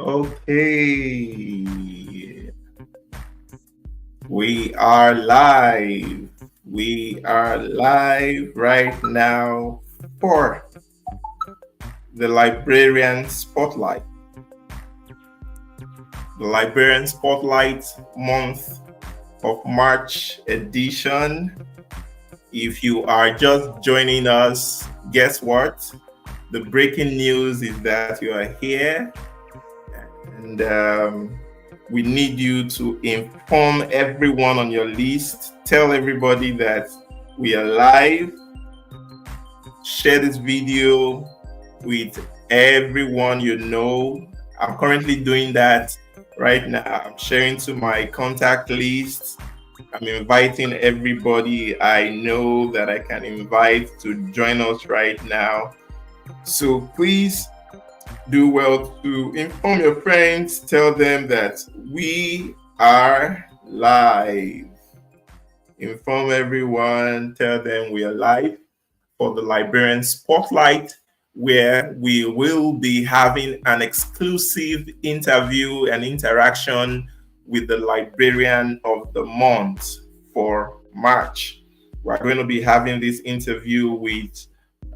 Okay, we are live. We are live right now for the Librarian Spotlight. The Librarian Spotlight month of March edition. If you are just joining us, guess what? The breaking news is that you are here, and we need you to inform everyone on your list. Tell everybody that we are live. Share this video with everyone you know. I'm currently doing that right now. I'm sharing to my contact list. I'm inviting everybody I know that I can invite to join us right now. So please do well to inform your friends. Tell them that we are live. Inform everyone. Tell them we are live for the Librarian Spotlight, where we will be having an exclusive interview and interaction with the Librarian of the Month for March. We're going to be having this interview with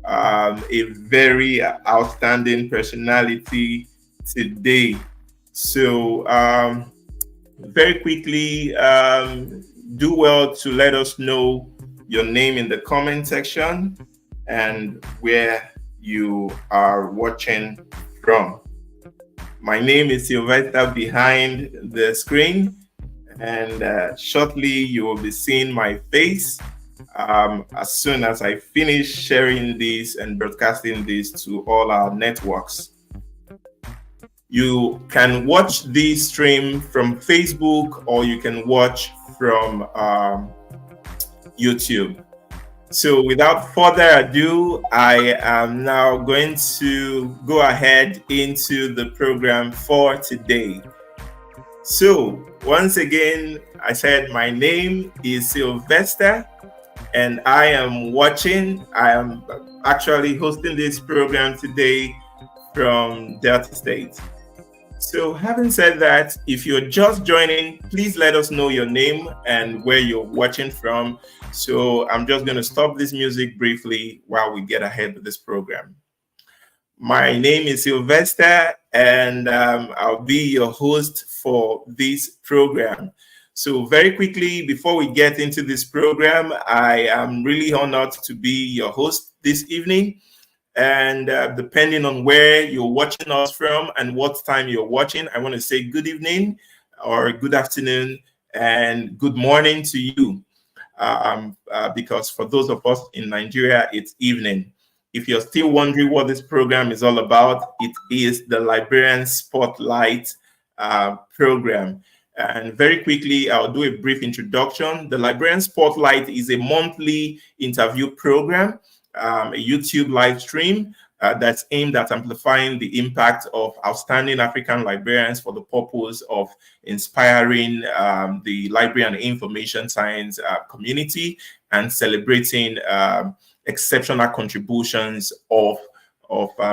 a very outstanding personality today. So very quickly, do well to let us know your name in the comment section and where you are watching from. My name is Sylvester behind the screen, and shortly you will be seeing my face as soon as I finish sharing this and broadcasting this to all our networks. You can watch this stream from Facebook, or you can watch from YouTube. So without further ado, I am now going to go ahead into the program for today. So once again, I said my name is Sylvester, and I am actually hosting this program today from Delta State. So having said that, if you're just joining, please let us know your name and where you're watching from. So I'm just going to stop this music briefly while we get ahead with this program. My name is Sylvester, and I'll be your host for this program. So very quickly, before we get into this program, I am really honored to be your host this evening. And depending on where you're watching us from and what time you're watching, I want to say good evening or good afternoon and good morning to you. Because for those of us in Nigeria, it's evening. If you're still wondering what this program is all about, it is the Librarian Spotlight program. And very quickly, I'll do a brief introduction. The Librarian Spotlight is a monthly interview program, a YouTube live stream that's aimed at amplifying the impact of outstanding African librarians for the purpose of inspiring the library and information science community and celebrating exceptional contributions of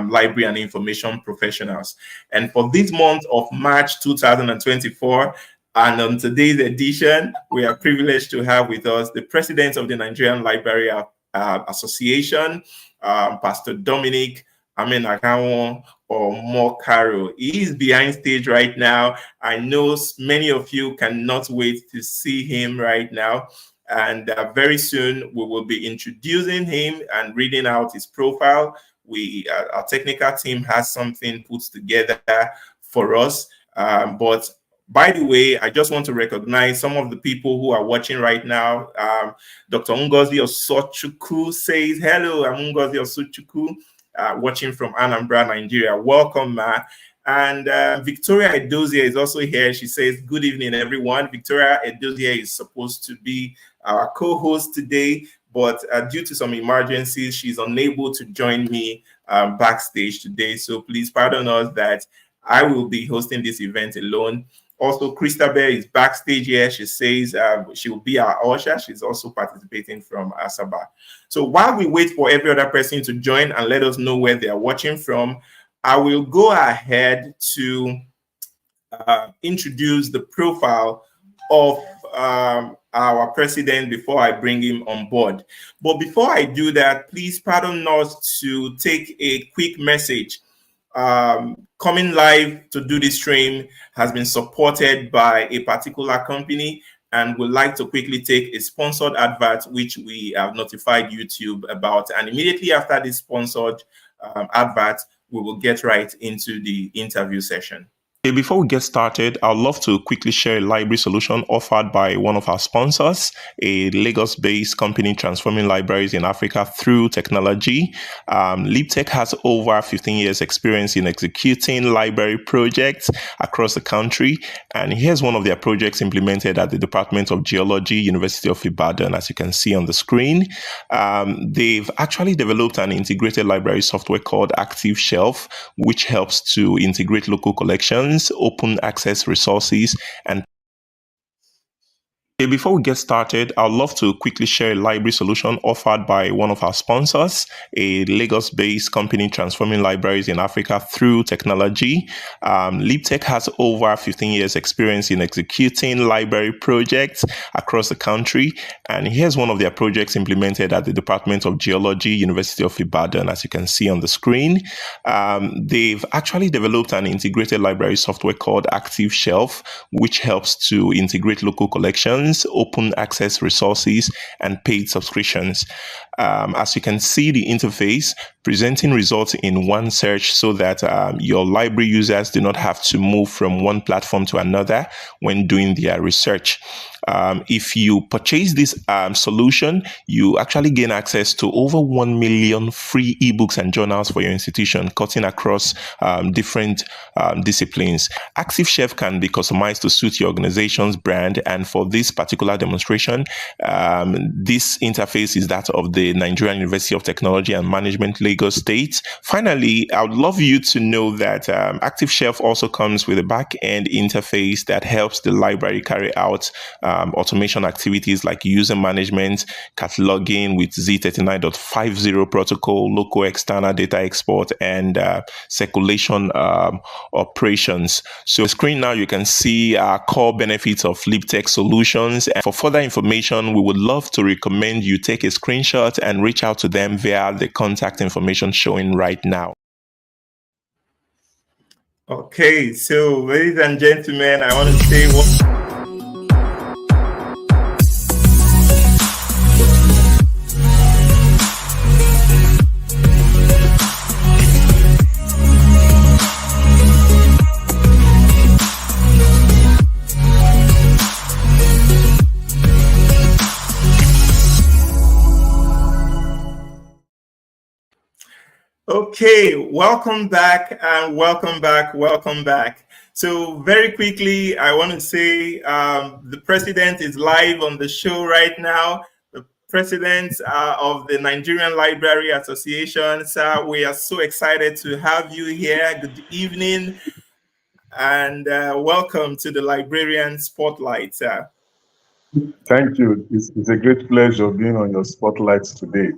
library and information professionals. And for this month of March 2024, and on today's edition, we are privileged to have with us the president of the Nigerian Library Association, Pst Dominic A or Omokaro. He is behind stage right now. I know many of you cannot wait to see him right now. And very soon we will be introducing him and reading out his profile. Our technical team has something put together for us. But by the way, I just want to recognize some of the people who are watching right now. Dr. Ngozi Osochukwu says, hello, I'm Ngozi Osochukwu, watching from Anambra, Nigeria. Welcome, Ma. And Victoria Edozie is also here. She says, good evening, everyone. Victoria Edozie is supposed to be our co-host today, but due to some emergencies, she's unable to join me backstage today. So please pardon us that I will be hosting this event alone. Also, Christabel is backstage here. She says she will be our usher. She's also participating from Asaba. So while we wait for every other person to join and let us know where they are watching from, I will go ahead to introduce the profile of our president before I bring him on board. But before I do that, please pardon us to take a quick message. Coming live to do this stream has been supported by a particular company, and would like to quickly take a sponsored advert, which we have notified YouTube about. And immediately after this sponsored advert, we will get right into the interview session. Okay, before we get started, I'd love to quickly share a library solution offered by one of our sponsors, a Lagos-based company transforming libraries in Africa through technology. LibTech has over 15 years experience in executing library projects across the country. And here's one of their projects implemented at the Department of Geology, University of Ibadan, as you can see on the screen. They've actually developed an integrated library software called Active Shelf, which helps to integrate local collections, open access resources, and before we get started, I'd love to quickly share a library solution offered by one of our sponsors, a Lagos-based company transforming libraries in Africa through technology. LibTech has over 15 years experience in executing library projects across the country. And here's one of their projects implemented at the Department of Geology, University of Ibadan, as you can see on the screen. They've actually developed an integrated library software called Active Shelf, which helps to integrate local collections, open access resources, and paid subscriptions. As you can see, the interface presenting results in one search so that your library users do not have to move from one platform to another when doing their research. If you purchase this solution, you actually gain access to over 1 million free ebooks and journals for your institution, cutting across different disciplines. Active Shelf can be customized to suit your organization's brand, and for this particular demonstration, this interface is that of the Nigerian University of Technology and Management, Lagos State. Finally, I would love you to know that Active Shelf also comes with a back-end interface that helps the library carry out automation activities like user management, cataloging with Z39.50 protocol, local external data export, and circulation operations. So on the screen now, you can see our core benefits of LibTech solutions. And for further information, we would love to recommend you take a screenshot and reach out to them via the contact information showing right now. Okay, so ladies and gentlemen, I want to say okay, welcome back and welcome back. So very quickly, I want to say the president is live on the show right now. The president of the Nigerian Library Association. Sir, we are so excited to have you here. Good evening and welcome to the Librarian Spotlight, sir. Thank you. It's a great pleasure being on your spotlight today.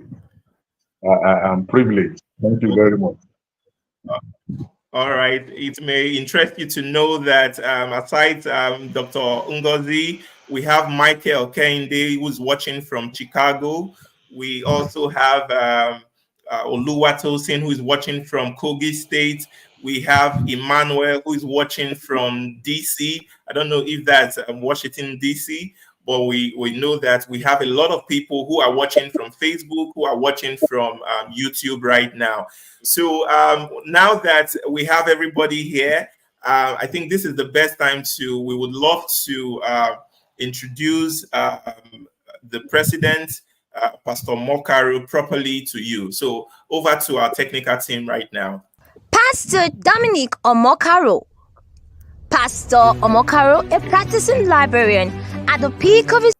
I am privileged. Thank you very much. All right. It may interest you to know that aside Dr. Ngozi, we have Michael Kehinde, who's watching from Chicago. We also have Oluwatosin, who is watching from Kogi State. We have Emmanuel, who is watching from DC. I don't know if that's Washington, DC. But we know that we have a lot of people who are watching from Facebook, who are watching from YouTube right now. So now that we have everybody here, I think this is the best time we would love to introduce the president, Pastor Omokaro, properly to you. So over to our technical team right now. Pastor Dominic Omokaro. Pastor Omokaro, a practicing librarian at the peak of his...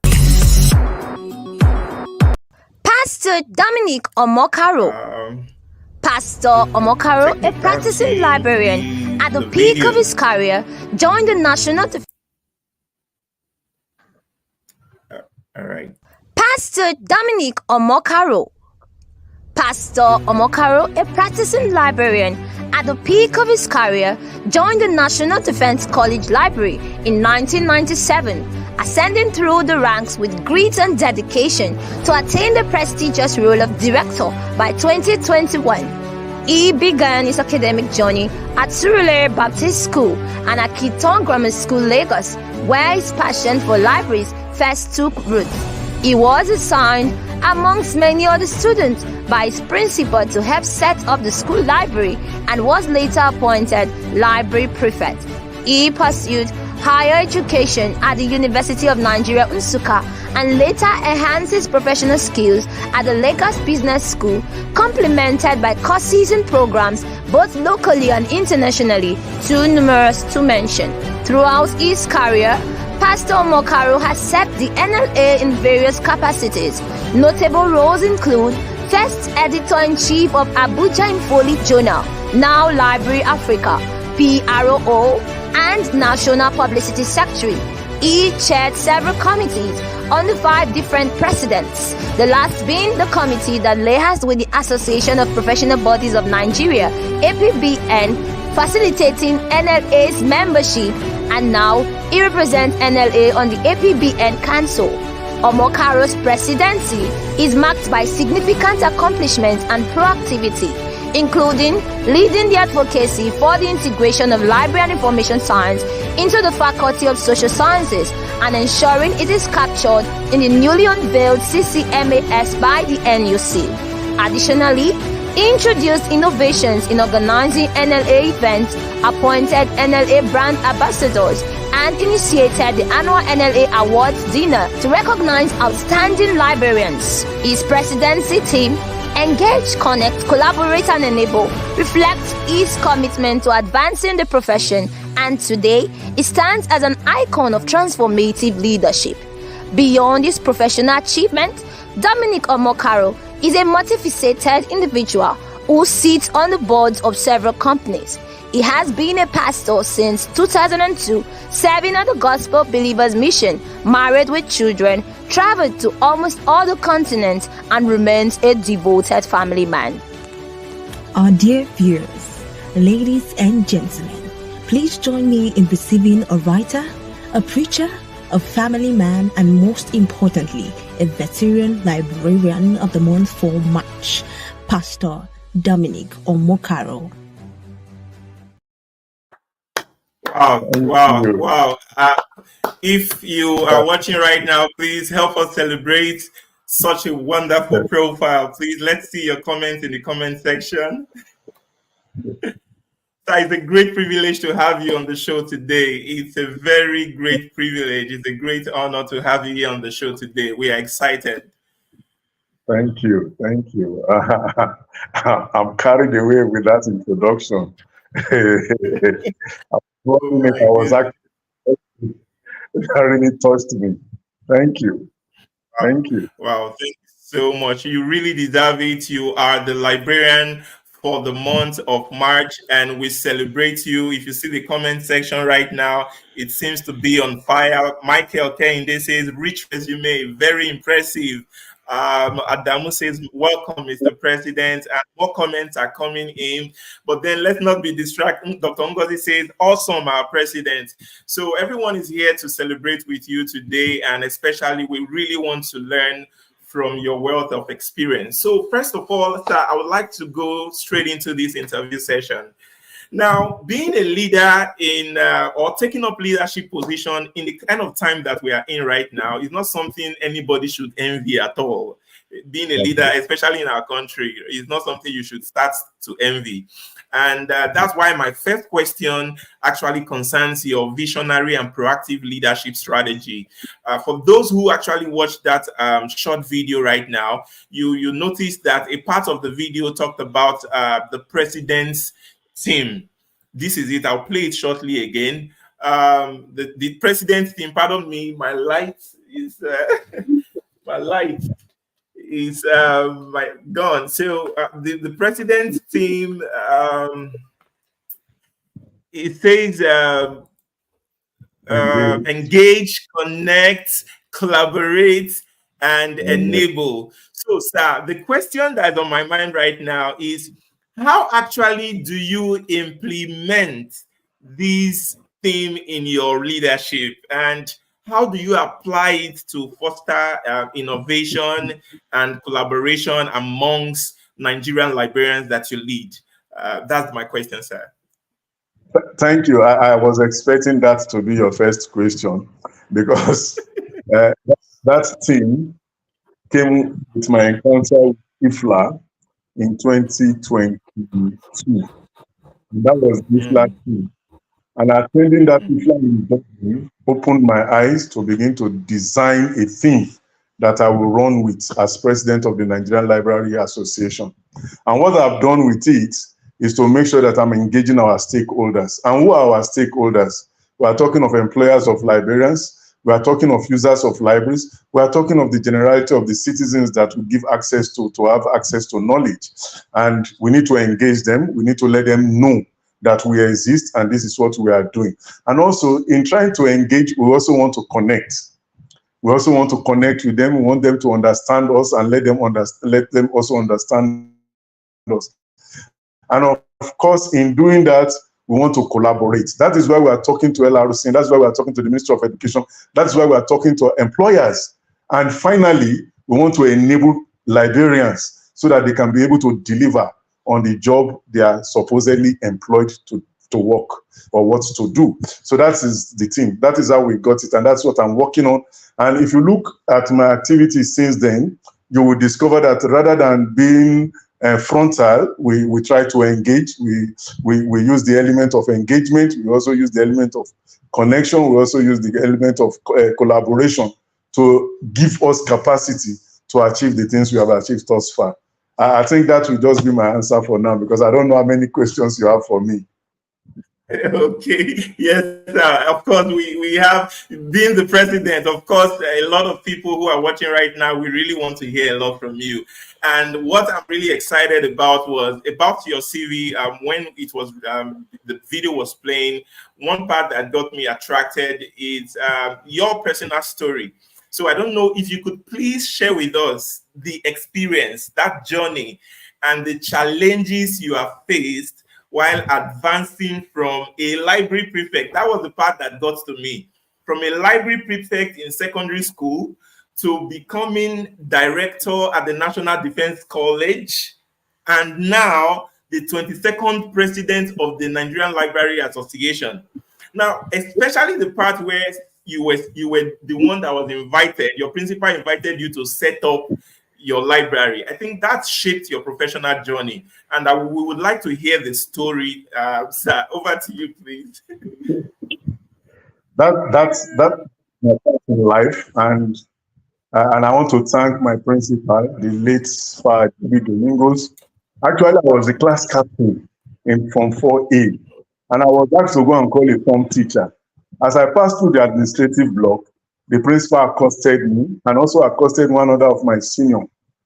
Pastor Dominic Omokaro. Pastor Omokaro, a practicing librarian at the peak of his career, joined the National... All right. Pastor Dominic Omokaro. Pastor Omokaro, a practicing librarian At the peak of his career, joined the National Defense College Library in 1997, ascending through the ranks with grit and dedication to attain the prestigious role of director by 2021. He began his academic journey at Surulere Baptist School and at Kiton Grammar School, Lagos, where his passion for libraries first took root. He was assigned, amongst many other students, by his principal to help set up the school library and was later appointed library prefect. He pursued higher education at the University of Nigeria, Nsukka, and later enhanced his professional skills at the Lagos Business School, complemented by courses and programs both locally and internationally, too numerous to mention. Throughout his career, Pastor Omokaro has served the NLA in various capacities. Notable roles include First Editor-in-Chief of Abuja Infoli Journal, now Library Africa, PRO, and National Publicity Secretary. He chaired several committees under 5 different presidents, the last being the committee that liaised with the Association of Professional Bodies of Nigeria, APBN, facilitating NLA's membership, and now he represents NLA on the APBN Council. Omokaro's presidency is marked by significant accomplishments and proactivity, including leading the advocacy for the integration of library and information science into the Faculty of Social Sciences and ensuring it is captured in the newly unveiled CCMAS by the NUC. Additionally, he introduced innovations in organizing NLA events, appointed NLA brand ambassadors, and initiated the annual NLA Awards dinner to recognize outstanding librarians. His presidency team, Engage, Connect, Collaborate, and Enable, reflects his commitment to advancing the profession, and today he stands as an icon of transformative leadership. Beyond his professional achievement, Dominic Omokaro is a multifaceted individual who sits on the boards of several companies. He has been a pastor since 2002, serving at the Gospel Believers Mission, married with children, traveled to almost all the continents, and remains a devoted family man. Our dear viewers, ladies and gentlemen, please join me in receiving a writer, a preacher, a family man, and most importantly, a veteran librarian of the month for March, Pastor Dominic Omokaro. Wow. If you are watching right now, please help us celebrate such a wonderful profile. Please, let's see your comments in the comment section. It's a great privilege to have you on the show today. It's a very great privilege. It's a great honor to have you here on the show today. We are excited. Thank you. I'm carried away with that introduction. I was actually, that really touched me. Thank you. Wow, thank you so much. You really deserve it. You are the librarian for the month of March, and we celebrate you. If you see the comment section right now, it seems to be on fire. Michael Kehinde says, rich resume, very impressive. Adamu says, welcome, Mr. President, and more comments are coming in. But then let's not be distracted. Dr. Ngozi says, awesome, our president. So everyone is here to celebrate with you today, and especially we really want to learn from your wealth of experience. So first of all, sir, I would like to go straight into this interview session. Now, being a leader in or taking up leadership position in the kind of time that we are in right now is not something anybody should envy at all. Being a leader, especially in our country, is not something you should start to envy. And that's why my first question actually concerns your visionary and proactive leadership strategy. For those who actually watched that short video right now, you notice that a part of the video talked about the president's team. This is it. I'll play it shortly again. The president's team, pardon me, my light is gone. So the president's team, it says engage, connect, collaborate, and enable. So, sir, the question that's on my mind right now is, how actually do you implement this theme in your leadership, and how do you apply it to foster innovation and collaboration amongst Nigerian librarians that you lead? That's my question, sir. Thank you. I was expecting that to be your first question, because that theme came with my encounter with IFLA in 2022. That was IFLA team. And attending that IFLA opened my eyes to begin to design a theme that I will run with as president of the Nigerian Library Association. And what I've done with it is to make sure that I'm engaging our stakeholders. And who are our stakeholders? We are talking of employers of librarians. We are talking of users of libraries. We are talking of the generality of the citizens that we give access to have access to knowledge. And we need to engage them. We need to let them know that we exist and this is what we are doing. And also, in trying to engage, we also want to connect. We also want to connect with them. We want them to understand us and let them also understand us. And of course, in doing that, we want to collaborate. That is why we are talking to LRC, and that's why we are talking to the Ministry of Education. That's why we are talking to employers. And finally, we want to enable librarians so that they can be able to deliver on the job they are supposedly employed to work or what to do. So that is the thing. That is how we got it, and that's what I'm working on. And if you look at my activities since then, you will discover that rather than being frontal, we try to engage. We use the element of engagement. We also use the element of connection. We also use the element of collaboration to give us capacity to achieve the things we have achieved thus far. I think that will just be my answer for now, because I don't know how many questions you have for me. Okay, yes, sir. Of course, we have been the president. Of course, a lot of people who are watching right now, we really want to hear a lot from you. And what I'm really excited about was about your CV. When it was the video was playing, one part that got me attracted is your personal story. So I don't know if you could please share with us the experience, that journey, and the challenges you have faced while advancing from a library prefect. That was the part that got to me. From a library prefect in secondary school to becoming director at the National Defense College, and now the 22nd president of the Nigerian Library Association. Now, especially the part where you were the one that was invited, your principal invited you to set up your library. I think that shaped your professional journey, and we would like to hear the story. Sir, over to you, please. That's my personal life, and I want to thank my principal, the late Pst Dominic. Actually, I was the class captain in Form 4A, and I was asked to go and call a form teacher. As I passed through the administrative block, the principal accosted me and also accosted one other of my senior,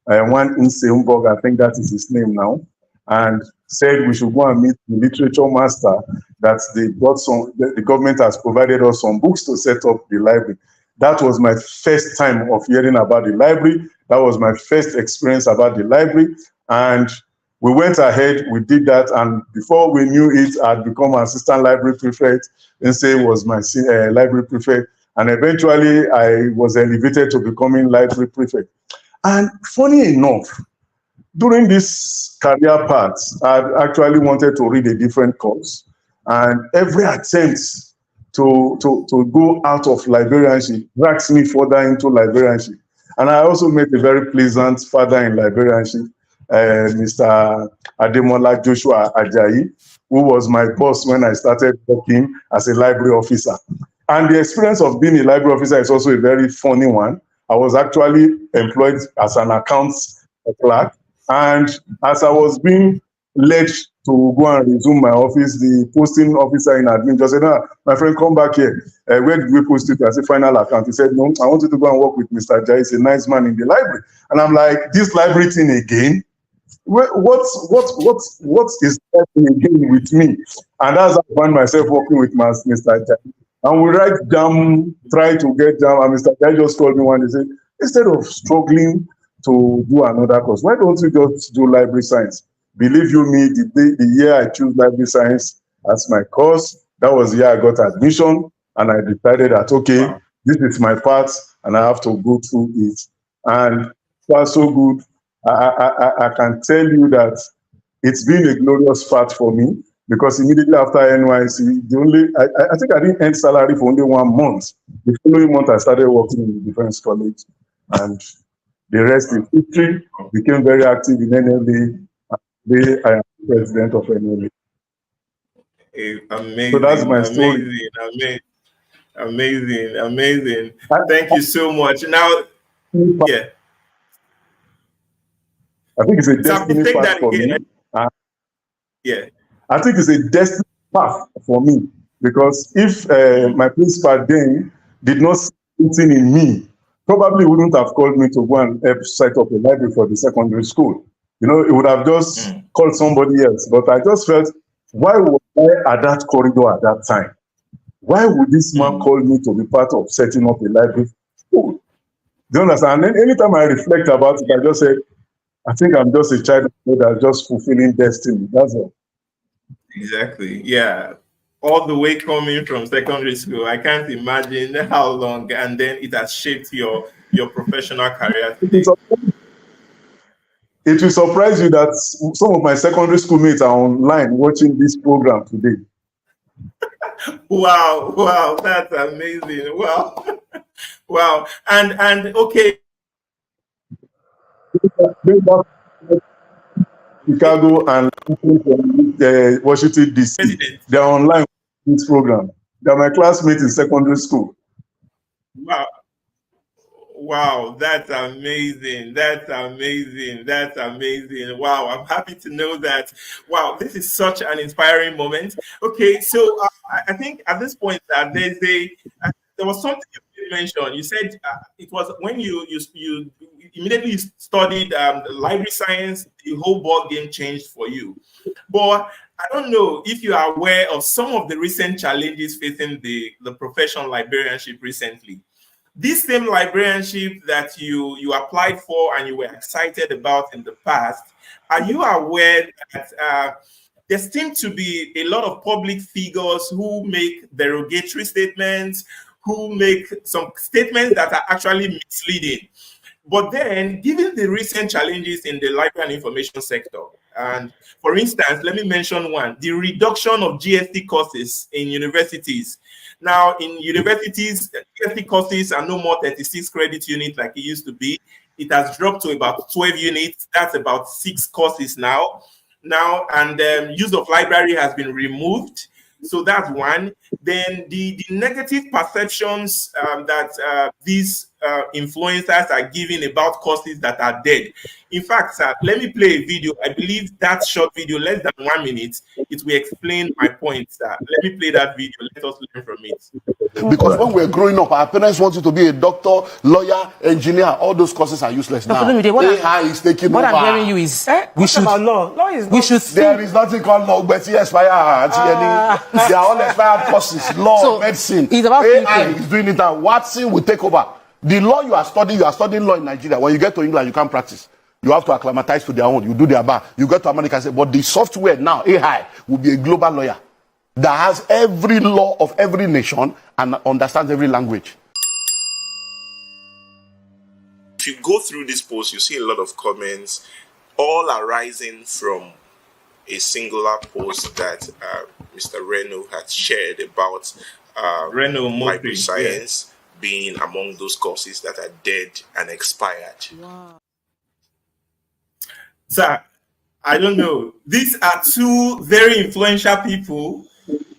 one in Seumburg, I think that is his name now, and said we should go and meet the literature master, that the government has provided us some books to set up the library. That was my first time of hearing about the library. That was my first experience about the library. And we went ahead, we did that, and before we knew it, I'd become assistant library prefect. Nse was my library prefect, and eventually I was elevated to becoming library prefect. And funny enough, during this career path, I actually wanted to read a different course, and every attempt to go out of librarianship drags me further into librarianship. And I also met a very pleasant father in librarianship, Mr. Ademola Joshua Ajayi, who was my boss when I started working as a library officer. And the experience of being a library officer is also a very funny one. I was actually employed as an accounts clerk, and as I was being led to go and resume my office, the posting officer in admin just said, my friend, come back here. Where did we post it as a final account? He said, no, I want you to go and work with Mr. Jai. He's a nice man in the library. And I'm like, this library thing again? What is happening again with me? And that's how I find myself working with Mr. Jai. And we write jam, try to get jam, and Mr. Jai just called me one day and said, instead of struggling to do another course, why don't you just do library science? believe you me, the year I chose library science as my course, that was the year I got admission, and I decided that, okay, Wow. this is my path, and I have to go through it. And far so good. I can tell you that it's been a glorious path for me, because immediately after NYC, I think I didn't earn salary for only 1 month. The following month, I started working in the Defense College, and the rest is history. Became very active in NLA. Today, I am president of NLA. Amazing. So that's my story. Amazing. Thank you so much. Now, yeah. I think it's a destiny path for me. Yeah. I think it's a destiny path for me, because if my principal then did not see anything in me, probably wouldn't have called me to go and help set up a library for the secondary school. You know, it would have just called somebody else. But I just felt, why was I at that corridor at that time? Why would this man call me to be part of setting up a library school? Do you understand? And anytime I reflect about it, I just say, I think I'm just a child that's just fulfilling destiny. That's all. Exactly. Yeah. All the way coming from secondary school, I can't imagine how long, and then it has shaped your professional career today. It will surprise you that some of my secondary school mates are online watching this program today. Wow, that's amazing. Wow. And okay. Chicago and Washington DC. They are online with this program. They are my classmates in secondary school. Wow, that's amazing. Wow, I'm happy to know that. Wow, this is such an inspiring moment. Okay, so I think at this point there was something you mentioned. You said it was when you immediately studied library science, the whole ball game changed for you. But I don't know if you are aware of some of the recent challenges facing the profession librarianship recently. This same librarianship that you applied for and you were excited about in the past, are you aware that there seems to be a lot of public figures who make derogatory statements, who make some statements that are actually misleading? But then, given the recent challenges in the library and information sector, and for instance, let me mention one, the reduction of GST courses in universities. Now, in universities, GST courses are no more 36 credit units like it used to be. It has dropped to about 12 units. That's about 6 courses now. And use of library has been removed. So that's one. Then the negative perceptions that these influencers are giving about courses that are dead. In fact, sir, let me play a video. I believe that short video, less than 1 minute, it will explain my point, sir. Let me play that video. Let us learn from it. Because when we're growing up, our parents want you to be a doctor, lawyer, engineer. All those courses are useless now. AI is taking over. What I'm hearing you is we should law. Law is we should. There is nothing called law, but yes, they are all expired courses. Law, medicine. It's about AI is doing it now. Watson will take over. The law you are studying law in Nigeria. When you get to England, you can't practice. You have to acclimatize to their own. You do their bar. You go to America and say, but the software now, AI, will be a global lawyer that has every law of every nation and understands every language. If you go through this post, you see a lot of comments, all arising from a singular post that Mr. Reno had shared about library science being among those courses that are dead and expired. Wow. Sir, I don't know. These are two very influential people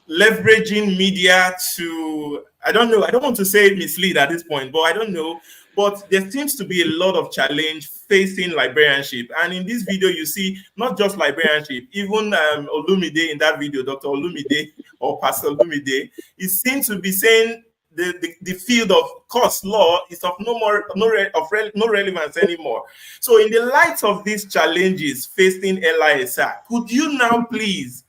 leveraging media to, I don't know, I don't want to say mislead at this point, but I don't know. But there seems to be a lot of challenge facing librarianship. And in this video, you see not just librarianship, even Olumide in that video, Dr. Olumide or Pastor Olumide, he seems to be saying the field of course law is of no relevance anymore. So in the light of these challenges facing LISR, could you now please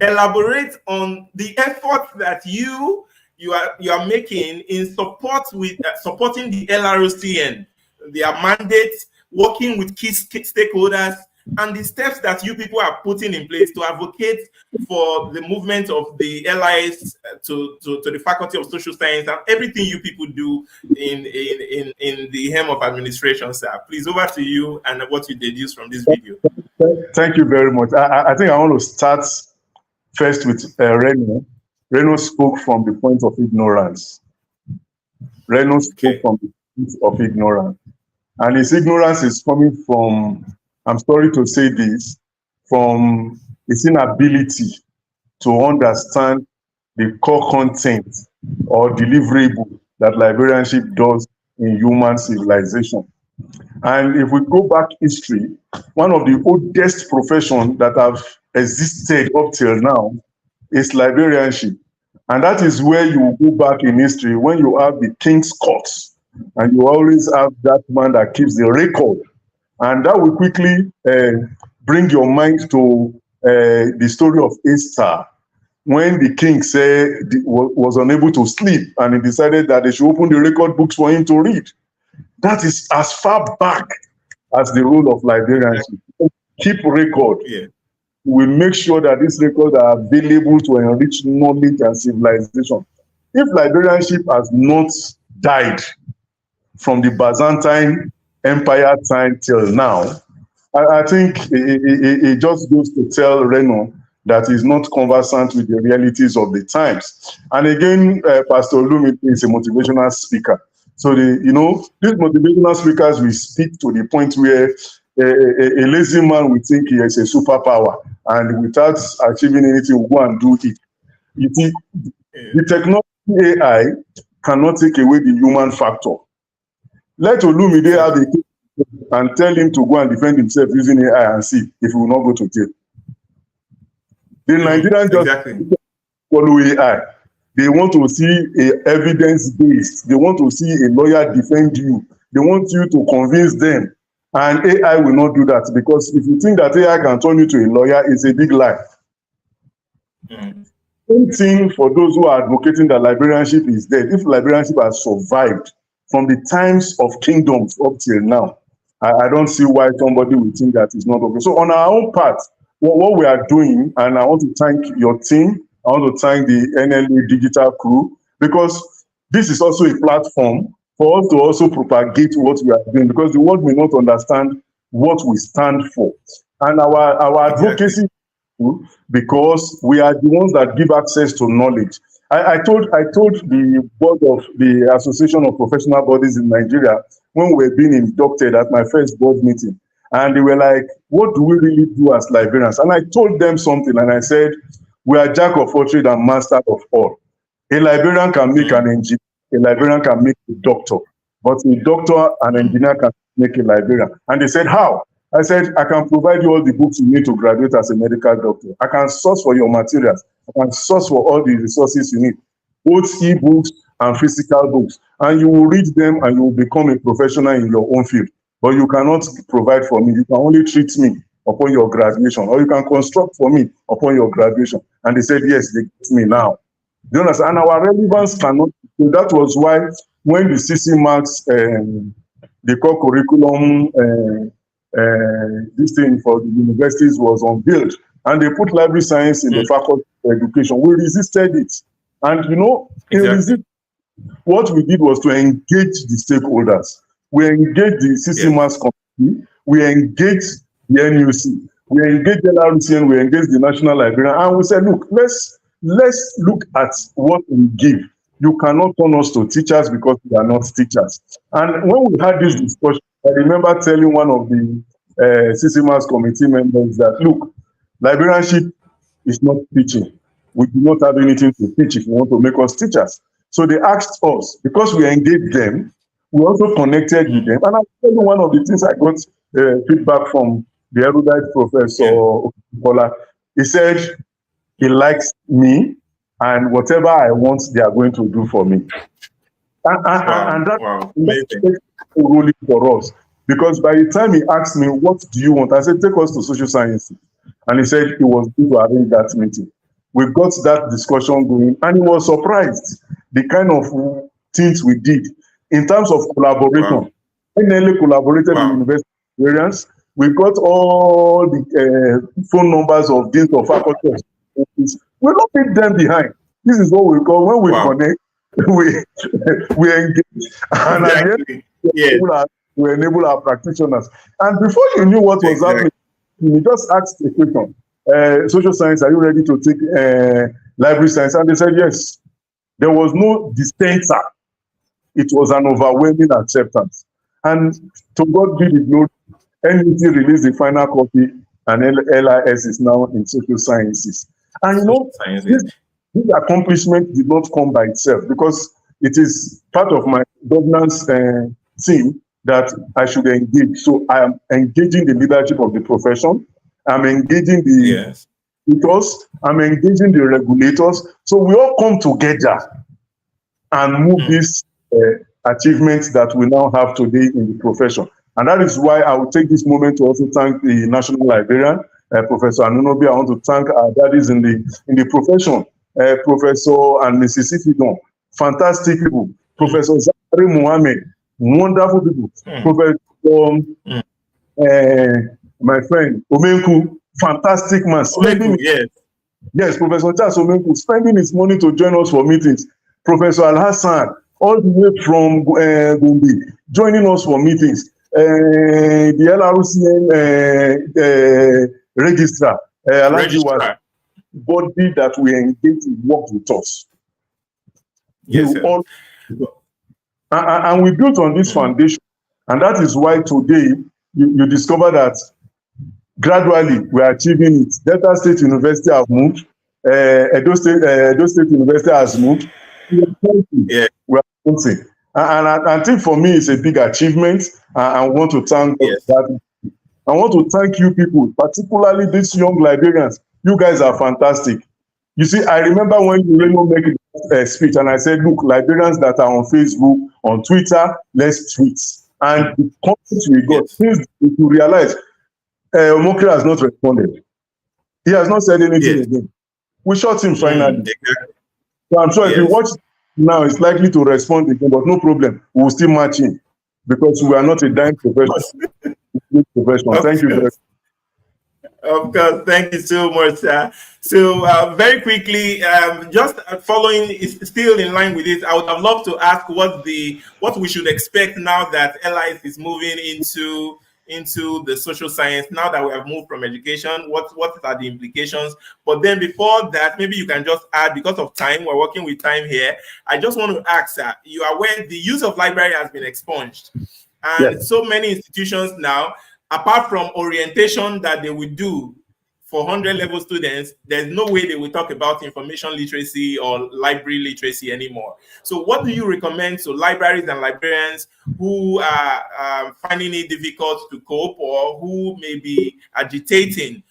elaborate on the effort that you are making in support with supporting the LROCN, their mandate, working with key stakeholders, and the steps that you people are putting in place to advocate for the movement of the LIS to the Faculty of Social Science, and everything you people do in the helm of administration, sir. Please, over to you and what you deduce from this video. Thank you very much. I think I want to start first with Reno. Reno spoke from the point of ignorance. Reno spoke from the point of ignorance. And his ignorance is coming from, I'm sorry to say this, from his inability to understand the core content or deliverable that librarianship does in human civilization. And if we go back history, one of the oldest professions that have existed up till now is librarianship. And that is where you go back in history when you have the king's courts, and you always have that man that keeps the record. And that will quickly bring your mind to the story of Esther, when the king was unable to sleep, and he decided that they should open the record books for him to read. That is as far back as the role of librarianship. Keep record. Yeah. We make sure that these records are available to enrich knowledge and civilization. If librarianship has not died from the Byzantine Empire time till now, I think it just goes to tell Reno that he's not conversant with the realities of the times. And again, Pastor Olumi is a motivational speaker. So, these motivational speakers will speak to the point where a lazy man will think he has a superpower, and without achieving anything, will go and do it. You see, the technology AI cannot take away the human factor. Let Olumide have a case and tell him to go and defend himself using AI and see if he will not go to jail. The Nigerian just follow AI. They want to see evidence-based. They want to see a lawyer defend you. They want you to convince them. And AI will not do that, because if you think that AI can turn you to a lawyer, it's a big lie. Same thing for those who are advocating that librarianship is dead. If librarianship has survived from the times of kingdoms up till now, I don't see why somebody will think that it's not okay. So on our own part, what we are doing, and I want to thank your team, I want to thank the NLA digital crew, because this is also a platform for us to also propagate what we are doing, because the world may not understand what we stand for. And our advocacy, because we are the ones that give access to knowledge. I told the board of the Association of Professional Bodies in Nigeria when we were being inducted at my first board meeting, and they were like, what do we really do as librarians? And I told them something, and I said, we are jack of all trades and master of all. A librarian can make an engineer, a librarian can make a doctor, but a doctor and engineer can make a librarian. And they said, how? I said, I can provide you all the books you need to graduate as a medical doctor. I can source for your materials. I can source for all the resources you need, both e-books and physical books. And you will read them and you will become a professional in your own field. But you cannot provide for me. You can only treat me upon your graduation, or you can construct for me upon your graduation. And they said, yes, they get me now. Do you understand? And our relevance cannot. So that was why when the CC marks, the core curriculum, this thing for the universities was unveiled, and they put library science in the faculty of education, we resisted it. And what we did was to engage the stakeholders. We engaged the CC marks committee, we engaged the NUC, we engaged LRCN, we engaged the National Librarian, and we said, look, let's look at what we give. You cannot turn us to teachers because we are not teachers. And when we had this discussion, I remember telling one of the CCMAS committee members that, look, librarianship is not teaching. We do not have anything to teach if you want to make us teachers. So they asked us, because we engaged them, we also connected with them. And I'll tell you one of the things I got feedback from the erudite professor, Okola. He said he likes me, and whatever I want, they are going to do for me. And that's really for us. Because by the time he asked me, what do you want? I said, take us to social sciences. And he said he was going to arrange that meeting. We got that discussion going, and he was surprised the kind of things we did in terms of collaboration. NLA collaborated with university librarians, We got all the phone numbers of deans of faculty. We don't leave them behind. This is what we call when we connect, we engage, and at the end, we enable our practitioners. And before you knew what was happening, you just asked a question. Social science, are you ready to take library science? And they said yes. There was no dissenter. It was an overwhelming acceptance. And to God be the glory, NUT released the final copy, and LIS is now in social sciences. And you know, this accomplishment did not come by itself, because it is part of my governance team that I should engage. So I am engaging the leadership of the profession. I'm engaging the tutors. I'm engaging the regulators. So we all come together and move these achievements that we now have today in the profession. And that is why I will take this moment to also thank the National Librarian, Professor Anunobi. I want to thank our daddies in the profession, Professor and Mrs. Ifidon, fantastic people. Professor Zachary Mohammed, wonderful people. Professor, my friend Omenku, fantastic man. Yes, Professor Charles Omenku, spending his money to join us for meetings. Professor Al Hassan, all the way from Gombe, joining us for meetings. The LRCN registrar, body that we engage in work with us. Yes, and we built on this foundation, and that is why today you discover that gradually we are achieving it. Delta State University have moved, Edo State University has moved. We are something. And I think for me it's a big achievement. I want to thank that. I want to thank you people, particularly these young librarians. You guys are fantastic. You see, I remember when you really make a speech, and I said, look, librarians that are on Facebook, on Twitter, let's tweet. And the comments we got, since you realize Omokaro has not responded. He has not said anything again. We shot him finally. So I'm sure if you watch now, it's likely to respond again, but no problem. We will still match him, because we are not a dying profession. Thank you very much. Of course, thank you so much, sir. So very quickly, just following, is still in line with it, I would have loved to ask what we should expect now that LIS is moving into the social science. Now that we have moved from education, what are the implications? But then before that, maybe you can just add, because of time, we're working with time here. I just want to ask, sir, you are aware the use of library has been expunged, and so many institutions now, apart from orientation that they will do for 100 level students, there's no way they will talk about information literacy or library literacy anymore. So what do you recommend to libraries and librarians who are finding it difficult to cope, or who may be agitating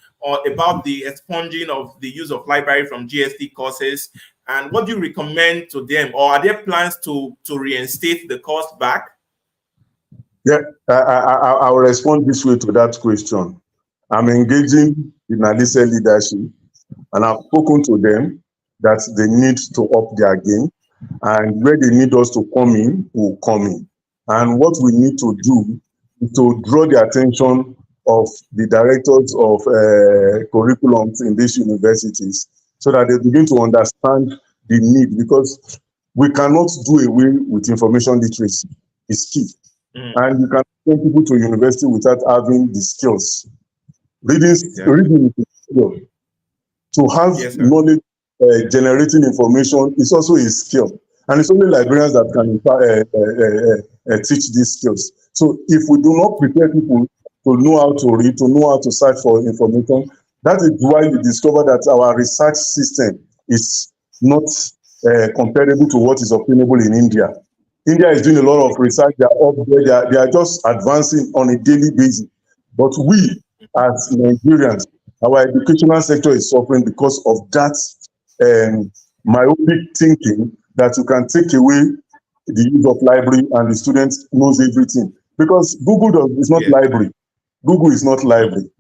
about the expunging of the use of library from GST courses? And what do you recommend to them? Or are there plans to reinstate the cost back? Yeah, I will respond this way to that question. I'm engaging the NALISE leadership, and I've spoken to them that they need to up their game, and where they need us to come in, we'll come in. And what we need to do is to draw the attention of the directors of curriculums in these universities, so that they begin to understand the need, because we cannot do away with information literacy. It's key. And you can send people to university without having the skills. Reading is a skill. To have knowledge, generating information is also a skill. And it's only librarians that can teach these skills. So if we do not prepare people to know how to read, to know how to search for information, that is why we discover that our research system is not comparable to what is obtainable in India. India is doing a lot of research. They are up there. They are just advancing on a daily basis. But we, as Nigerians, our educational sector is suffering because of that myopic thinking that you can take away the use of library and the student knows everything. Because Google is not library. Google is not library.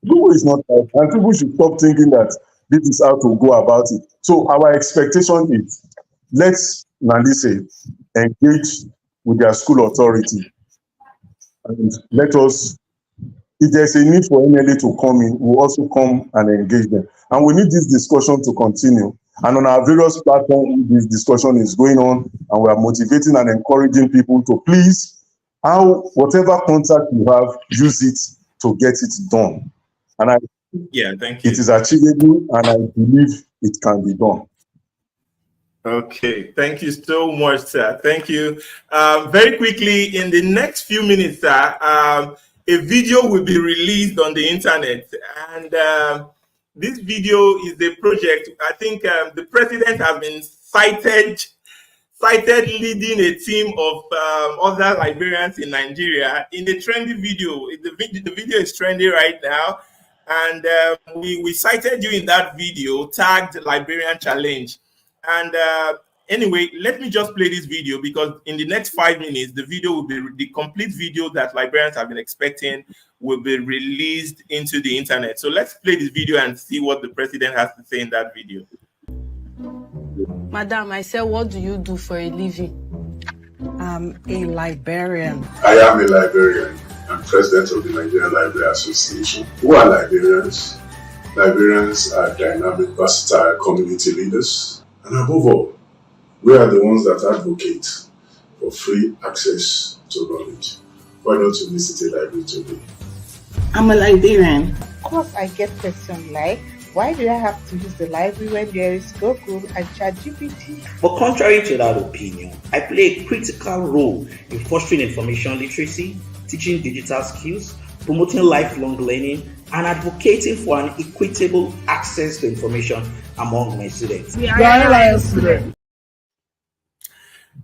Google is not library. And people should stop thinking that this is how to go about it. So our expectation is, let's NALISE engage with their school authority, and let us if there's a need for NLA to come in, we'll also come and engage them. And we need this discussion to continue. And on our various platforms, this discussion is going on, and we are motivating and encouraging people to please, whatever contact you have, use it to get it done. And thank you. It is achievable, and I believe it can be done. Okay, thank you so much, sir. Thank you. Very quickly, in the next few minutes, sir, a video will be released on the internet, and this video is a project. I think the president has been cited leading a team of other librarians in Nigeria in a trendy video. The video is trendy right now, and we cited you in that video, tagged Librarian Challenge. And anyway, let me just play this video, because in the next 5 minutes, the video will be, the complete video that librarians have been expecting will be released into the internet. So let's play this video and see what the president has to say in that video. Madam, I said, what do you do for a living? I'm a librarian. I am a librarian. I'm president of the Nigerian Library Association. Who are librarians? Librarians are dynamic, versatile community leaders. And above all, we are the ones that advocate for free access to knowledge. Why don't you visit a library today? I'm a librarian. Of course, I get questions like, why do I have to use the library when there is Google and ChatGPT? But contrary to that opinion, I play a critical role in fostering information literacy, teaching digital skills, promoting lifelong learning, and advocating for an equitable access to information among my students.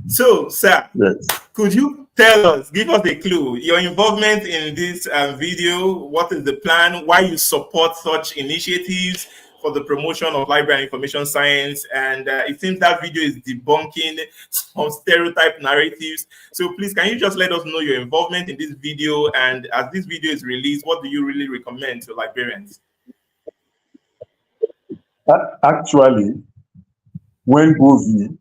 So, sir, Yes. could you tell us, give us a clue, your involvement in this video? What is the plan? Why you support such initiatives for the promotion of library and information science? And it seems that video is debunking some stereotype narratives. So please, can you just let us know your involvement in this video? And as this video is released, what do you really recommend to librarians? Actually, when Bovi,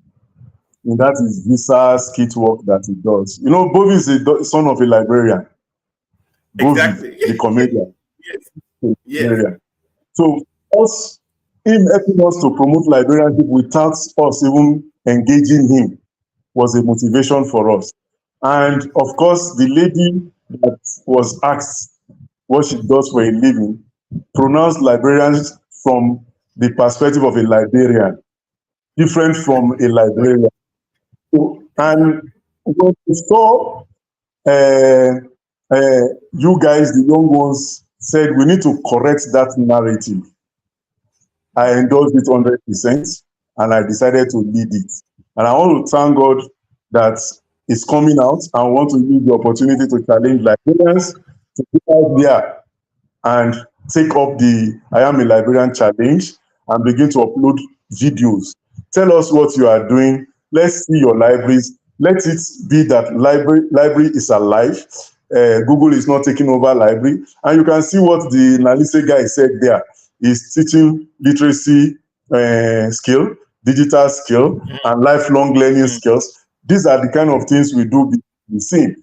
and that is Visa skit work that he does. You know, Bovi is the son of a librarian. Exactly. Bovi, the comedian. Yes. Yes. So him helping us to promote librarianship without us even engaging him was a motivation for us. And of course, the lady that was asked what she does for a living pronounced librarians from the perspective of a librarian, different from a librarian. And when we saw you guys, the young ones, said we need to correct that narrative, I endorsed it 100%, and I decided to lead it. And I want to thank God that it's coming out. I want to use the opportunity to challenge librarians to go out there and take up the I Am a Librarian challenge and begin to upload videos. Tell us what you are doing. Let's see your libraries. Let it be that library is alive. Google is not taking over library. And you can see what the Nalise guy said there. Is teaching literacy skill, digital skill, and lifelong learning skills. These are the kind of things we do be seen.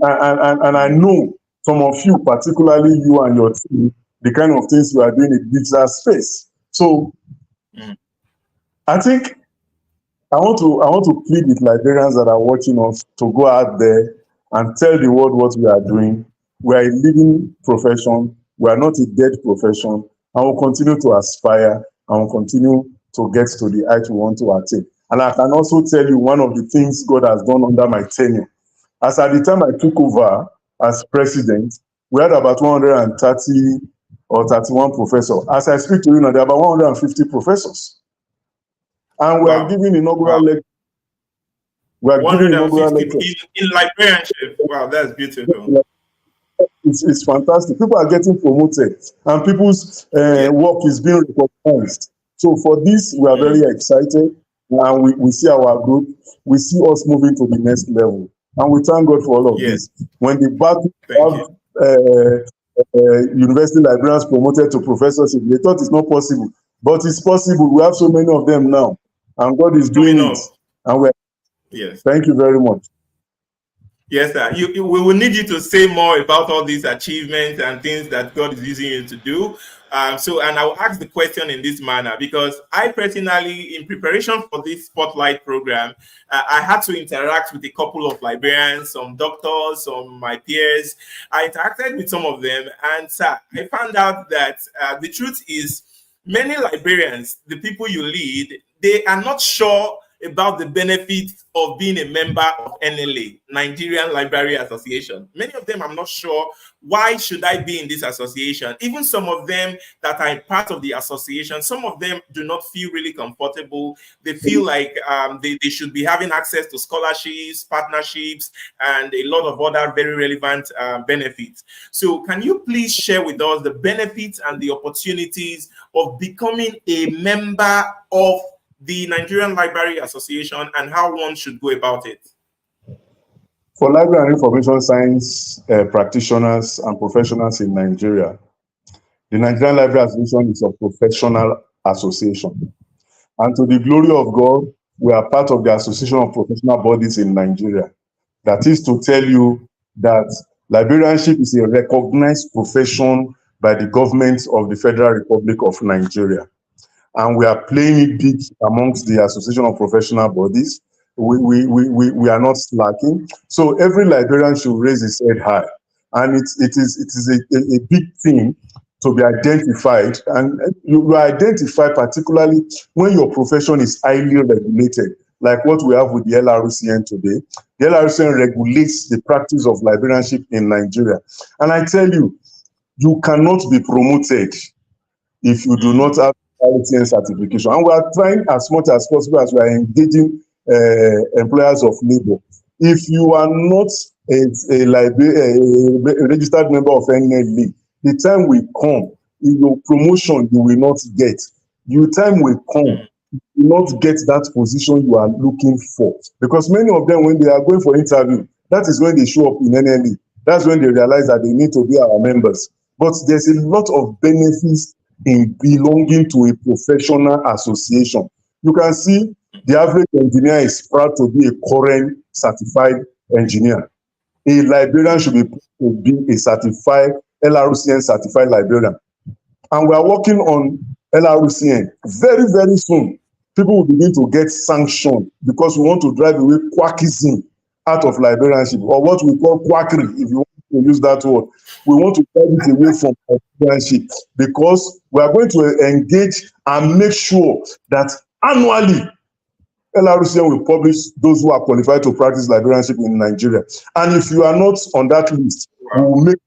And I know some of you, particularly you and your team, the kind of things you are doing in digital space. So I think I want to plead with librarians that are watching us to go out there and tell the world what we are doing. We are a living profession. We are not a dead profession. And we'll continue to aspire, and we'll continue to get to the height we want to attain. And I can also tell you one of the things God has done under my tenure. As at the time I took over as president, we had about 130 or 31 professors. As I speak to you now, there are about 150 professors. And we are giving inaugural lectures. We are giving inaugural lectures. In librarianship. Wow, that's beautiful. It's fantastic. People are getting promoted, and people's work is being recognized. So for this, we are very excited, and we see our group. We see us moving to the next level, and we thank God for all of this. When the battle of university librarians promoted to professorship, they thought it's not possible, but it's possible. We have so many of them now, and God is doing it. And we're thank you very much. Yes, sir. We will need you to say more about all these achievements and things that God is using you to do. And I'll ask the question in this manner because I personally, in preparation for this Spotlight program, I had to interact with a couple of librarians, some doctors, some my peers. I interacted with some of them, and sir, I found out that the truth is many librarians, the people you lead, they are not sure about the benefits of being a member of NLA, Nigerian Library Association. Many of them, I'm not sure, why should I be in this association? Even some of them that are part of the association, some of them do not feel really comfortable. They feel like they should be having access to scholarships, partnerships, and a lot of other very relevant benefits. So can you please share with us the benefits and the opportunities of becoming a member of the Nigerian Library Association and how one should go about it? For library and information science practitioners and professionals in Nigeria, the Nigerian Library Association is a professional association. And to the glory of God, we are part of the Association of Professional Bodies in Nigeria. That is to tell you that librarianship is a recognized profession by the government of the Federal Republic of Nigeria. And we are playing it big amongst the Association of Professional Bodies. We are not slacking. So every librarian should raise his head high. And it is a big thing to be identified. And you identify particularly when your profession is highly regulated, like what we have with the LRUCN today. The LRUCN regulates the practice of librarianship in Nigeria. And I tell you, you cannot be promoted if you do not have quality and certification. And we are trying as much as possible as we are engaging employers of labor. If you are not a registered member of NLA, the time will come, in your promotion you will not get. The time will come, you will not get that position you are looking for. Because many of them, when they are going for interview, that is when they show up in NLA. That's when they realize that they need to be our members. But there's a lot of benefits in belonging to a professional association. You can see the average engineer is proud to be a current certified engineer. A librarian should be a certified LRUCN certified librarian. And we are working on LRUCN. Very, very soon, people will begin to get sanctioned because we want to drive away quackism out of librarianship, or what we call quackery, if you want to use that word. We want to drive it away from librarianship because we are going to engage and make sure that annually LRUCN will publish those who are qualified to practice librarianship in Nigeria. And if you are not on that list, we will make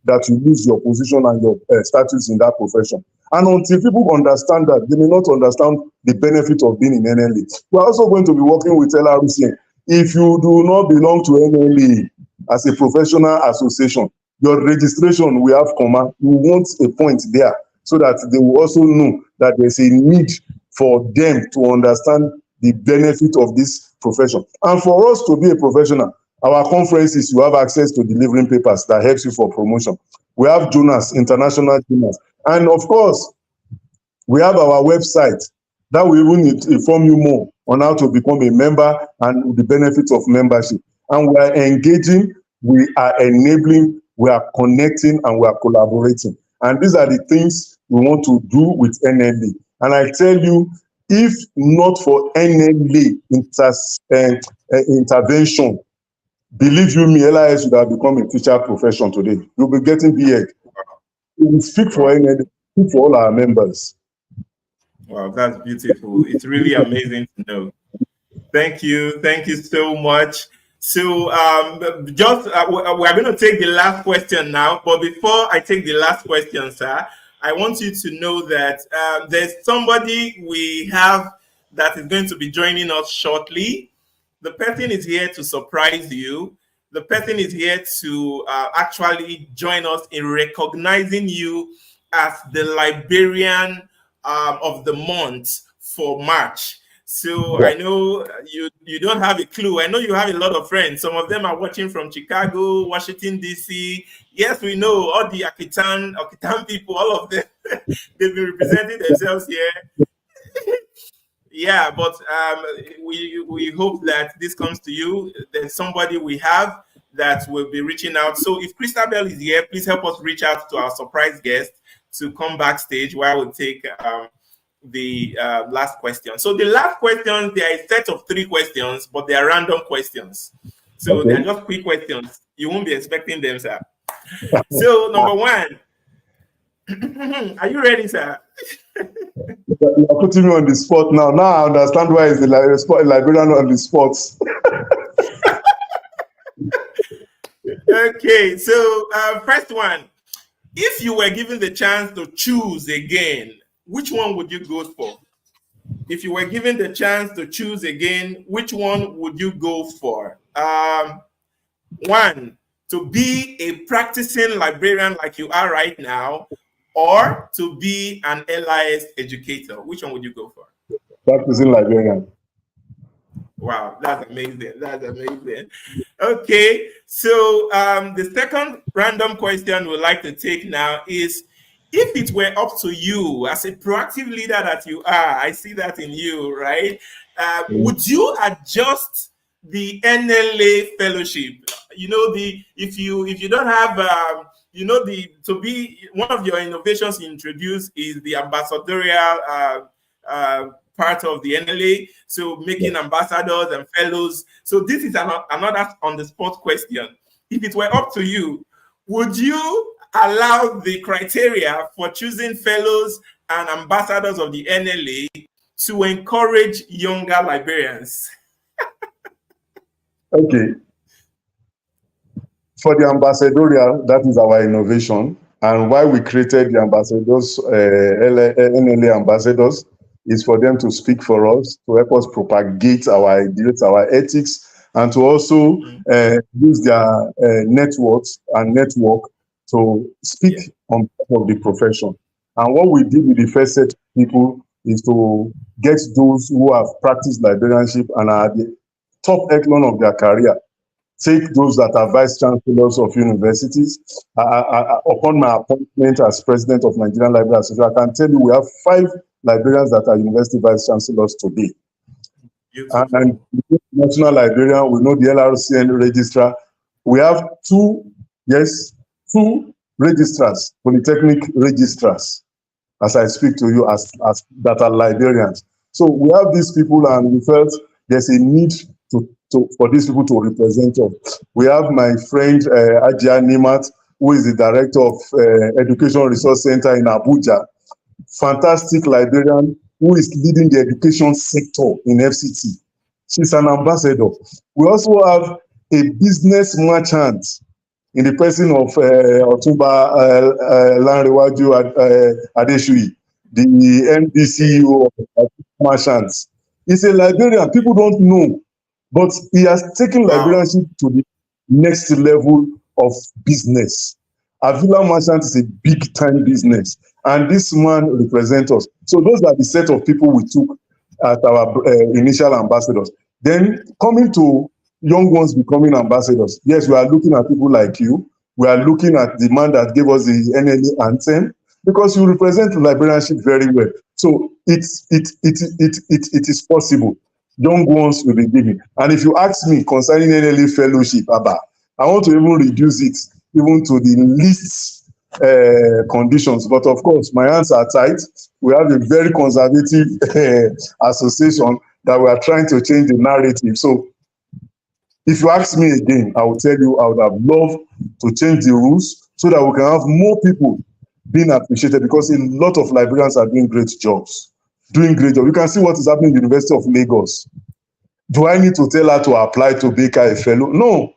that you lose your position and your status in that profession. And until people understand that, they may not understand the benefit of being in NLA. We are also going to be working with LRUCN. If you do not belong to NLA as a professional association, your registration will have comma. You want a point there so that they will also know that there's a need for them to understand the benefit of this profession. And for us to be a professional, our conferences, you have access to delivering papers that helps you for promotion. We have journals, international journals. And of course, we have our website that will even inform you more on how to become a member and the benefits of membership. And we are engaging, we are enabling, we are connecting, and we are collaborating. And these are the things we want to do with NLA. And I tell you, if not for NLA intervention, believe you me, LIS would have become a teacher profession today. You'll be getting BEd. We speak for NLA, speak for all our members. Wow, that's beautiful. It's really amazing to know. Thank you so much. So we're going to take the last question now. But before I take the last question, sir, I want you to know that there's somebody we have that is going to be joining us shortly. The person is here to surprise you. The person is here to actually join us in recognizing you as the librarian of the month for March. So I know you don't have a clue. I know you have a lot of friends. Some of them are watching from Chicago, Washington, D.C. Yes, we know all the Akitan people, all of them, they've been representing themselves here. Yeah, but we hope that this comes to you. There's somebody we have that will be reaching out. So if Christabel is here, please help us reach out to our surprise guest to come backstage while we take the last question. So the last questions, they are a set of 3 questions, but they are random questions. So they're just quick questions. You won't be expecting them, sir. So number 1, are you ready, sir? You are putting me on the spot now. Now I understand why is the librarian on the spot. Okay, so first one. If you were given the chance to choose again, which one would you go for? If you were given the chance to choose again, which one would you go for? 1, to be a practicing librarian like you are right now, or to be an LIS educator. Which one would you go for? Practicing librarian. Wow, that's amazing. That's amazing. Okay, so the second random question we'd like to take now is, if it were up to you as a proactive leader that you are, I see that in you, right? Would you adjust the NLA fellowship? You know, if you don't have to be one of your innovations you introduced is the ambassadorial part of the NLA, so making ambassadors and fellows. So this is another on-the-spot question. If it were up to you, would you allow the criteria for choosing fellows and ambassadors of the NLA to encourage younger librarians? Okay. For the ambassadorial, that is our innovation. And why we created the ambassadors, NLA ambassadors, is for them to speak for us, to help us propagate our ideas, our ethics, and to also use their networks and network to speak on behalf of the profession. And what we did with the first set of people is to get those who have practiced librarianship and are at the top echelon of their career. Take those that are vice chancellors of universities. Upon my appointment as president of Nigerian Library Association, I can tell you we have 5 librarians that are university vice chancellors today. And national librarian, we know the LRCN registrar. We have 2 registrars, polytechnic registrars, as I speak to you, as that are librarians. So we have these people, and we felt there's a need for these people to represent us. We have my friend Ajia Nimat, who is the director of Education Resource Center in Abuja. Fantastic librarian who is leading the education sector in FCT. She's an ambassador. We also have a business merchant in the person of Otumba Lanrewaju Adeshui, the MD CEO of Merchants. He's a librarian. People don't know, but he has taken librarianship to the next level of business. Avila Merchant is a big-time business, and this man represents us. So those are the set of people we took at our initial ambassadors. Then coming to young ones becoming ambassadors. Yes, we are looking at people like you. We are looking at the man that gave us the NLE anthem, because you represent librarianship very well. So it is possible. Young ones will be given. And if you ask me concerning NLE fellowship, I want to even reduce it even to the least conditions. But of course, my hands are tight. We have a very conservative association that we are trying to change the narrative. So if you ask me again, I will tell you I would have loved to change the rules so that we can have more people being appreciated, because a lot of librarians are doing great jobs. You can see what is happening in the University of Lagos. Do I need to tell her to apply to make her a fellow? No.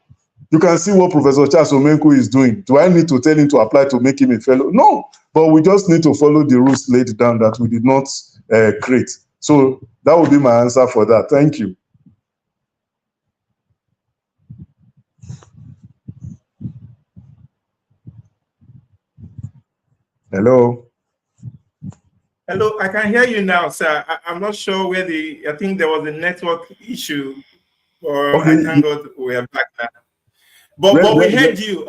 You can see what Professor Charles Omenko is doing. Do I need to tell him to apply to make him a fellow? No. But we just need to follow the rules laid down that we did not create. So that would be my answer for that. Thank you. Hello. Hello, I can hear you now, sir. I'm not sure where I think there was a network issue, or okay. I thank God we are back now. But we heard you.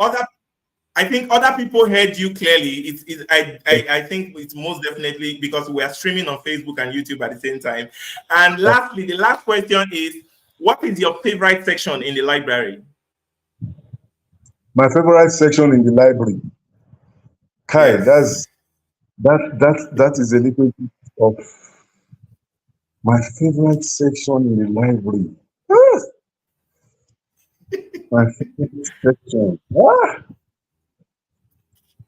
I think other people heard you clearly. I think it's most definitely because we are streaming on Facebook and YouTube at the same time. And lastly, the last question is, what is your favorite section in the library? My favorite section in the library. Kai, Yes. that is a little bit of my favorite section in the library. My favorite section.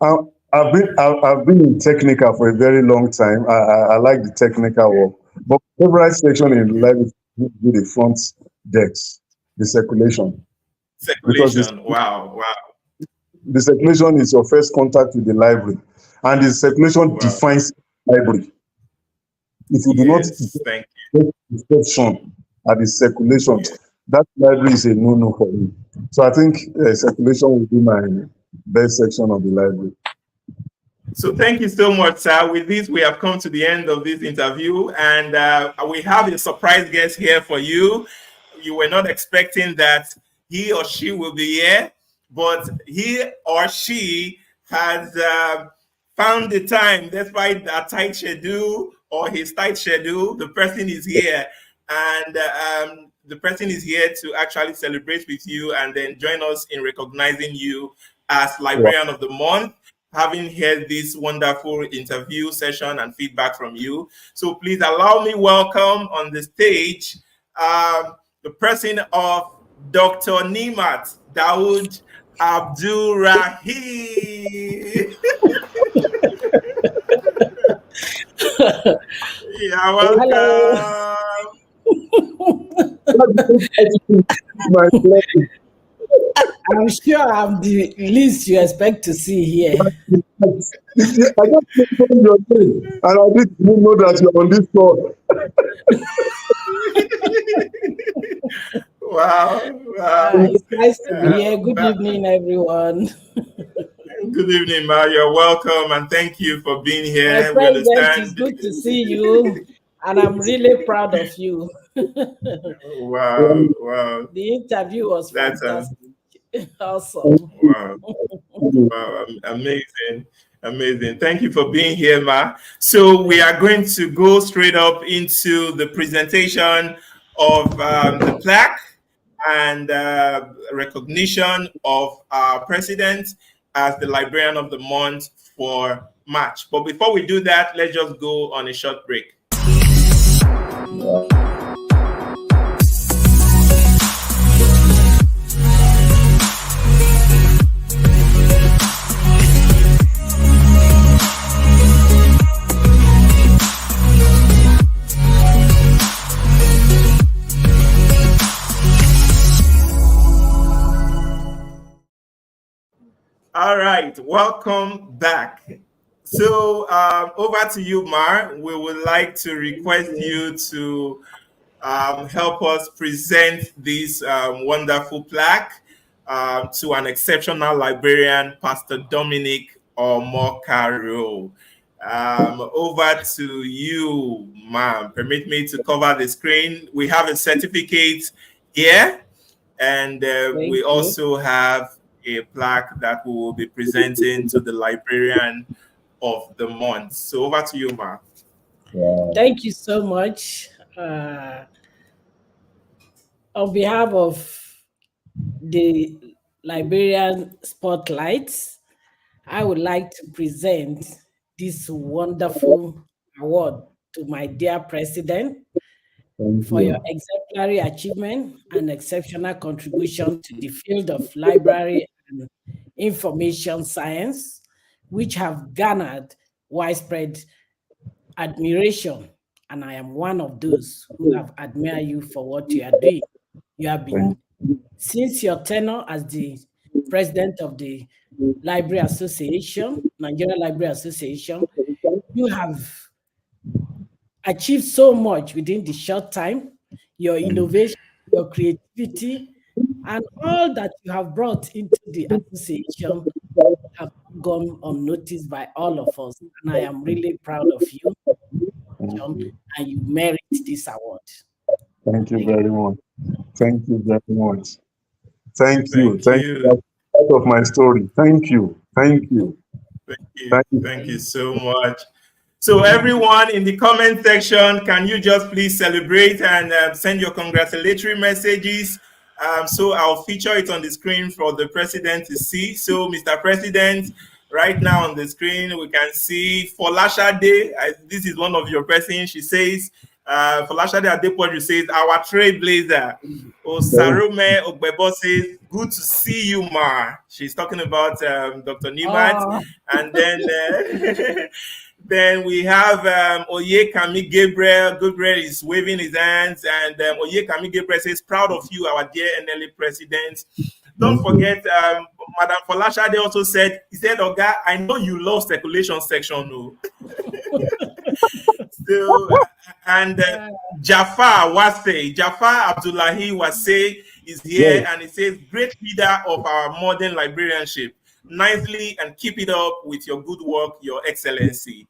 I've been in technical for a very long time. I like the technical work, but favorite section in the library is the front decks, the circulation. Circulation. Wow. The circulation is your first contact with the library, and the circulation defines the library. If you do not get reception at the circulation, that library is a no-no for me. So I think circulation will be my best section of the library. So thank you so much, sir. With this, we have come to the end of this interview, and we have a surprise guest here for you. You were not expecting that he or she will be here, but he or she has found the time, despite a tight schedule or his tight schedule. The person is here, and the person is here to actually celebrate with you and then join us in recognizing you as Librarian of the Month, having heard this wonderful interview session and feedback from you. So please allow me welcome on the stage the person of Dr. Nimat Dawood Abdulrahim. You're welcome. My pleasure. I'm sure I'm the least you expect to see here. I just mentioned your name, and I didn't even know that you're on this call. Wow. It's nice to be here. Good evening, everyone. Good evening, Ma. You're welcome, and thank you for being here. My president, it's good to see you, and I'm really proud of you. Wow. The interview was fantastic. Awesome. Wow. Amazing. Thank you for being here, Ma. So we are going to go straight up into the presentation of the plaque and recognition of our president as the Librarian of the Month for March. But before we do that, let's just go on a short break. All right, welcome back. So over to you, Mar. We would like to request you to help us present this wonderful plaque to an exceptional librarian, Pst Dominic Omokaro. Over to you, ma'am. Permit me to cover the screen. We have a certificate here, and we also have a plaque that we will be presenting to the Librarian of the Month. So over to you, Ma. Thank you so much. On behalf of the Librarian Spotlight, I would like to present this wonderful award to my dear president for your exemplary achievement and exceptional contribution to the field of library and information science, which have garnered widespread admiration. And I am one of those who have admired you for what you are doing. You have been, since your tenure as the president of the Library Association, Nigerian Library Association, you have achieved so much within the short time. Your innovation, your creativity, and all that you have brought into the association have gone unnoticed by all of us. And I am really proud of you, John, and you merit this award. Thank you very much. Thank you very much. Thank you. That's part of my story. Thank you. Thank you so much. So everyone in the comment section, can you just please celebrate and send your congratulatory messages So I'll feature it on the screen for the president to see. So, Mr. President, right now on the screen, we can see Folashade. This is one of your persons. She says, Folashade Adepoju says, our trailblazer. Sarume Ogbebo says, good to see you, Ma. She's talking about Dr. Nimat. And then then we have Oyekami Gabriel. Gabriel is waving his hands. And Oyekami Gabriel says, proud of you, our dear NLA president. Don't forget, Madam Folashade also said, Oga, I know you love circulation section. No. So, and Jafar Abdullahi Wase is here, and he says, great leader of our modern librarianship. Nicely, and keep it up with your good work, Your Excellency.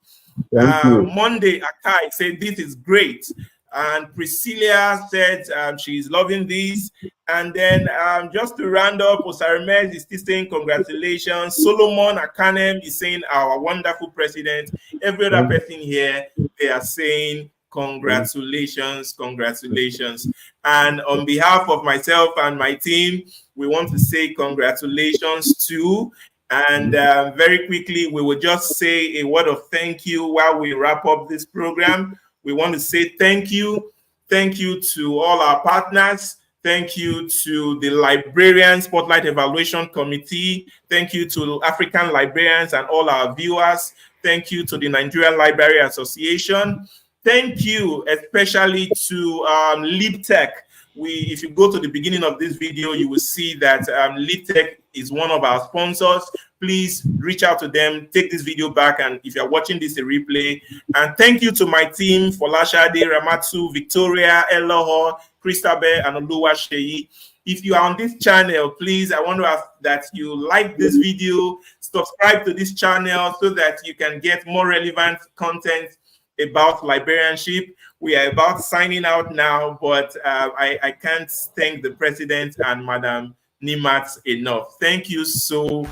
Monday, Akai said, this is great. And Priscilla said she's loving this. And then just to round up, Osarimed is still saying congratulations. Solomon Akanem is saying our wonderful president. Every other person here, they are saying congratulations, congratulations. And on behalf of myself and my team, we want to say congratulations to. And very quickly, we will just say a word of thank you while we wrap up this program. We want to say thank you. Thank you to all our partners. Thank you to the Librarian Spotlight Evaluation Committee. Thank you to African librarians and all our viewers. Thank you to the Nigerian Library Association. Thank you especially to LibTech. If you go to the beginning of this video, you will see that LibTech is one of our sponsors. Please reach out to them, take this video back, and if you're watching this a replay. And thank you to my team, Folashade, Ramatsu, Victoria, Eloho, Christabel, and Oluwaseyi. If you are on this channel, please, I want to ask that you like this video, subscribe to this channel so that you can get more relevant content about librarianship. We are about signing out now, but I can't thank the president and Madam Nimat enough. Thank you so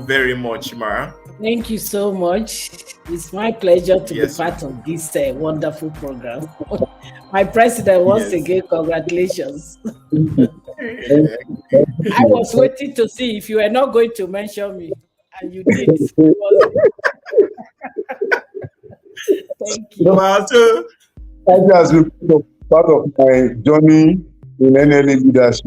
very much, Mara. Thank you so much. It's my pleasure to be part of this wonderful program. My president, once again, congratulations. I was waiting to see if you were not going to mention me, and you did. Thank you. As part of my journey in NLA leadership,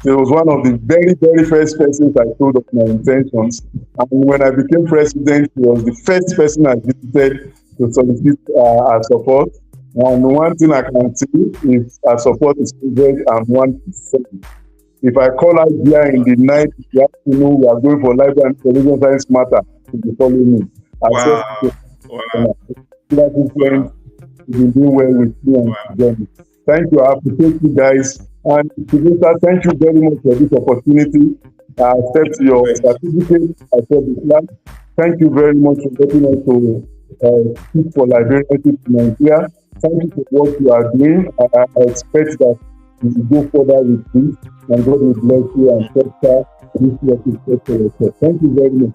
he was one of the very, very first persons I told of my intentions. And when I became president, he was the first person I visited to solicit our support. And one thing I can see is our support is 101%. If I call out here in the night, you have to know we are going for library and television science matter to be following me. That is when you've been doing well with me and together. Thank you. I appreciate you guys. And thank you very much for this opportunity. I accept your certificate. I accept the plan. Thank you very much for letting us to speak for librarianship in Nigeria. Thank you for what you are doing. I expect that you will go further with this, and God will bless you and foster this work for yourself. Thank you very much.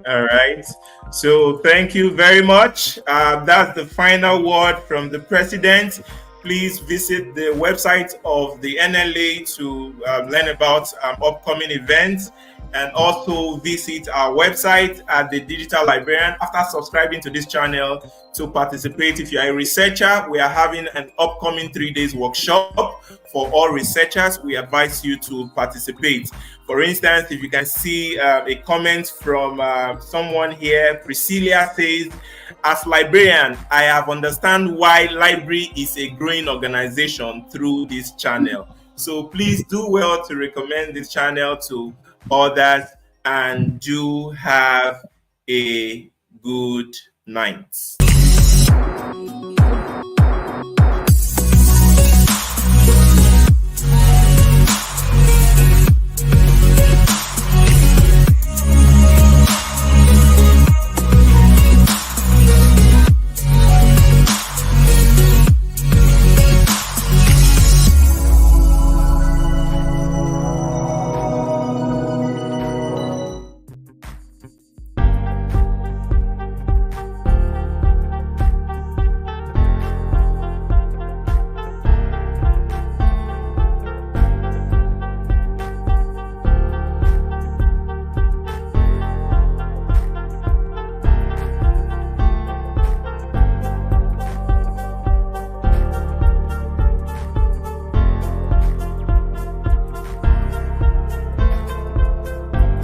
All right. So thank you very much. That's the final word from the president. Please visit the website of the NLA to learn about upcoming events, and also visit our website at the Digital Librarian after subscribing to this channel to participate. If you are a researcher, we are having an upcoming 3 days workshop for all researchers. We advise you to participate. For instance, if you can see a comment from someone here, Priscilla says, as librarian, I have understand why library is a growing organization through this channel. So please do well to recommend this channel to others, and do have a good night.